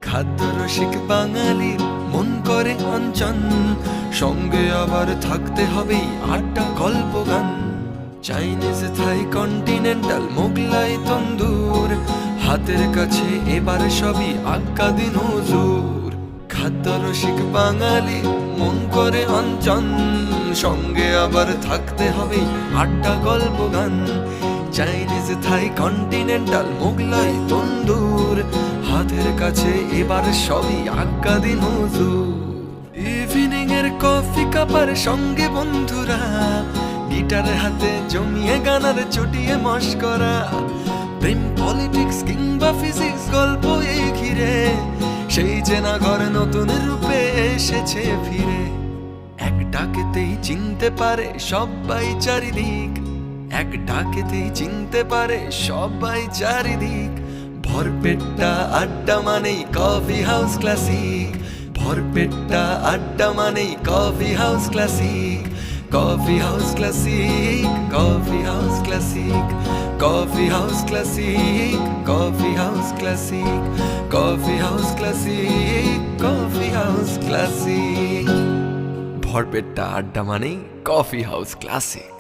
খাদ্য রসিক বাঙালির মন করে অঞ্চন, সঙ্গে আবার থাকতে হবেই আড্ডা গল্প গান। চাইনিজ, থাই, কন্টিনেন্টাল, মোগলাই, তন্দুর, হাতের কাছে এবার সবই আজ্ঞা দিন হুজুর। খাদ্য রসিক বাঙালি মন করে অঞ্চন, সঙ্গে আবার থাকতে হবে আড্ডা গল্প গান। চাইনিজ, থাই, কন্টিনেন্টাল, মোগলাই, তন্দুর, হাতের কাছে এবার সবই আজ্ঞা দিন হুজুর। ইভিনিং এর কফি কাপার সঙ্গে বন্ধুরা, গিটার হাতে জমিয়ে গানার চটিয়ে মস্করা। প্রেম, পলিটিক্স কিংবা ফিজিক্স গল্প এই ঘিরে, সেই চেনা ঘর নতুন রূপে এসেছে ফিরে। এক ডাকেতেই চিনতে পারে সবাই চারিদিক, এক ডাকেতেই চিনতে পারে সবাই চারিদিক। ভরপেটটা আড্ডা মানেই কফি হাউস ক্লাসিক, ভরপেটটা আড্ডা মানেই coffee house classic. Coffee house classic, coffee house classic, coffee house classic, coffee house classic, coffee house classic, coffee house classic. ভরপেটটা আড্ডা মানেই কফি হাউস ক্লাসিক।